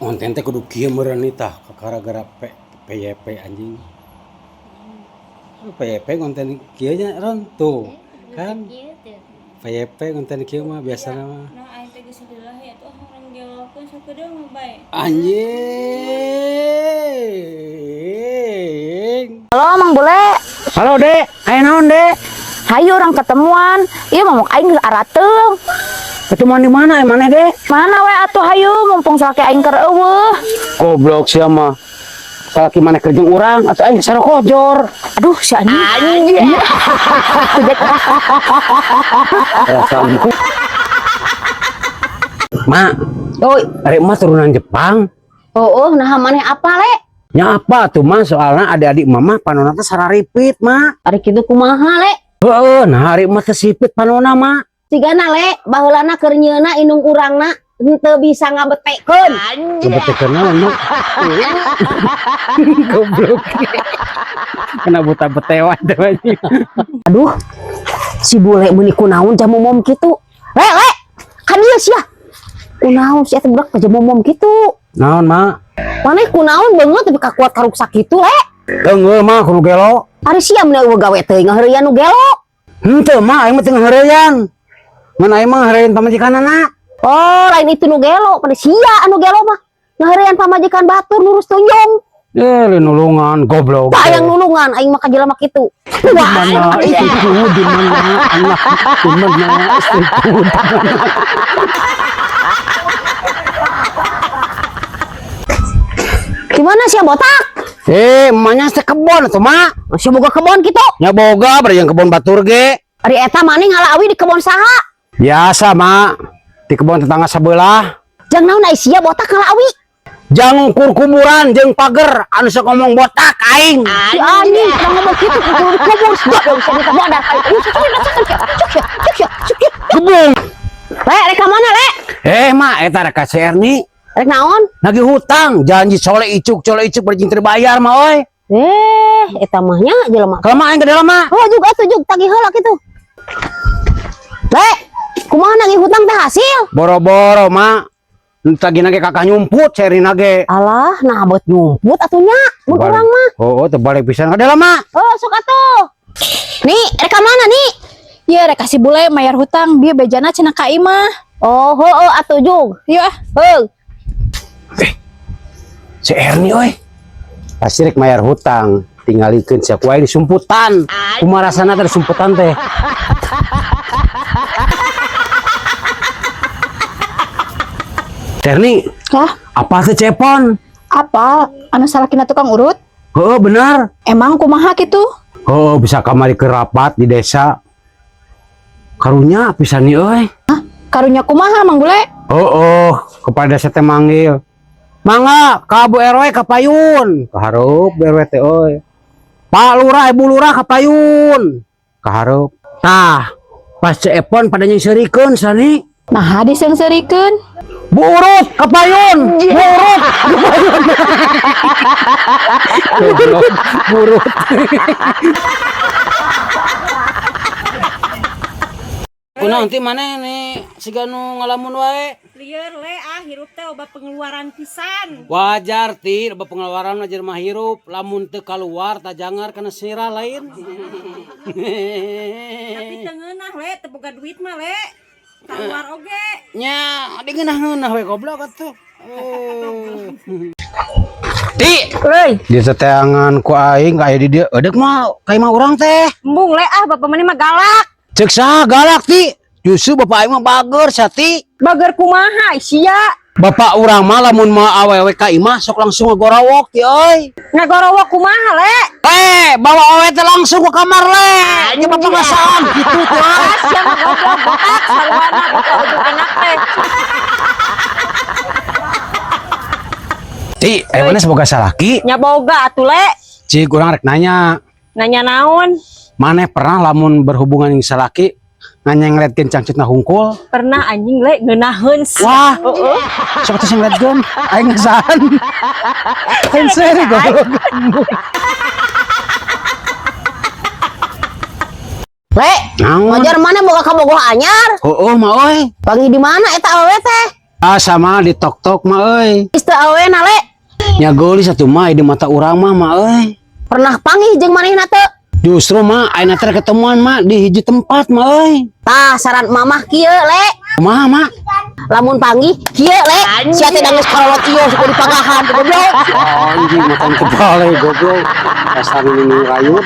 Konten teh kudu kieu meureun tah gara-gara PYP anjing. PYP konten kieu nya ron tuh kan. PYP konten kieu mah biasana mah. Nah, aing teh geus dilah ya tuh orang jawabkeun sakedeung mah bae. Anjing. Halo Mang Bule. Halo Dek, aya naon Dek? Hayu orang ketemuan. Ieu mah aing arateung. Ketemuan di mana emangnya Dek? Mana we atuh hayu mumpung salaki aing keur eueuh. Goblok sia mah. Salaki mana kerjeng urang atau aing saro kojor. Aduh si anjing. Mak, Oi. arek mah turunan Jepang. Nah maneh apa le? Nya apa tuh mah soalnya adik-adik mama panona teh sararipit mah. Ari kitu kumaha le? Heeh, nah arek mah teh sipit panona mah. Sigana le baheulana keur nyieuna indung urangna henteu bisa ngabetekeun. Ngabetekeun naon mah? Goblok. Kena buta betewan teh anjing. Aduh. Si Bule meuni kunaon jamu mom kitu? Le, kan ieu sia. Kunaon sia teh budak jamu mom kitu? Naon mah? Maneh kunaon beungeut tapi kakuat karuksa kitu le? Teungeuh mah kudu gelo. Ari sia mun eueuh gawe teh ngaheureuyan nu gelo. Henteu mah aing mah teu ngaheureyan. Mun aing mah ngaheureyan pamajikanana. Oh, lain itu nu gelo, pada sia anu gelo mah. Ngaheureuyan pamajikan batur nurus tunjung. Nulungan goblok. Hayang nulungan aing mah ka jelema kitu. Mana istriku di mana anak di mana istriku. Di mana sia botak? Emaknya teh kebon atuh mak. Sia boga kebon kitu. Nya boga bari yang kebon batur ge. Ari eta maneh ngalawi di kebon saha? Biasa mak. Di kebon tetangga sebelah. Jang naon ai sia botak ngalawi? Jang ngukur kuburan jeung pager anu sok ngomong botak aing. Si anjing urang ngomong kitu kudu dikubur sedap bisa ditabodak. Gebung. Le, rek ka mana le? Mak eta rek ka si Erni. Rek naon? Nagih hutang, janji cole icuk bari jeung terbayar mah oi. Eta mah nya jelema. Kelama aing ke dalam mah. Oh, juga tujug tagih heula kitu. Le, kumaha nagih hutang teh hasil? Boro-boro mak. Tagina ge kakak nyumput Serina ge. Alah, nah buat nyumput atunya, mun urang mah. Oh, terbalik pisan ka dalam mah. Oh, sok atuh. Nih, rek mana nih? Ya rek kasih bule mayar hutang dia bejana cenah ka imah. Oh, heueuh atuh jug. Ieu ah. Heuh. Si Erni oi. Pasti rek mayar hutang, tinggalikeun sia kuaing disumputan. Kumaha rasana teh disumputan teh? Erni, Lah, apa teh cepon? apa? Anu salakina tukang urut? Oh, benar. Emang kumaha kitu? Oh, bisa kamari ke rapat di desa. Karunya pisan nih euy. Karunya kumaha Mang Bule? Kepada saya teh manggil. Mangga ka Bu RW ka payun. Kahareup Bu RW teh euy. Pak Lurah, Ibu Lurah ka payun. Kahareup. Tah, pas cepon pada nyengserikeun sani. Nah, disengseureikeun. Bu Urut ka payun. Bu Urut. Goblok, Bu Urut. Kunaon ti maneh nih siga nu ngalamun wae? Lieur le hirup teh obat pengeluaran pisan. Wajar ti loba pengeluaran aja mah hirup lamun teu kaluar tajangar kana sirah lain. Tapi teu ngeunah le, teu boga duit mah le. Kaluar oge. Nya adi ngeunah-ngeunah we goblok atuh. Ti, Euy, dia teteangan ku aing ka aya di dieu eudek mah ka imah urang teh. embung le bapak maneh mah galak. Ceuk saha galak ti? Justru bapak aing mah bager sati. Bager kumaha sia? Bapak urang mah lamun mah awewe ka imah sok langsung ngagorowok ti euy. Ngagorowok kumaha le? Bawa awewe teh langsung ke kamar le. Nya bapak ngasaan gitu teh. Sia mah goblok botak saluana buka ujung anak teh. Ti, aya mana semoga salaki? Nya boga atuh le. Cik urang rek nanya. Nanya naon? Maneh pernah lamun berhubungan jeung salaki nganyengletkeun cangcutna hungkul? Pernah anjing le ngeunaheun. Wah, sok teh ngletkeun aing ngasaan. Hensel goblok. Le, Naon? ngajar mana boga kabogoh anyar? Mah oi. Panggil di mana eta awewe teh? Ah sama di tok-tok mah euy. Geus teu awena le. Nya geulis atuh mah di mata urang mah euy. Pernah panggih jeung manehna teu? Justru mah ayeuna teh ketemuan mah di hiji tempat mah euy. Tah saran mamah kieu le. Kumaha mah? Lamun panggih kieu le. Sia teh da geus karolot ieu suku dipagahan goblok. Anjing makan kebale goblok. Dasar ini rayut.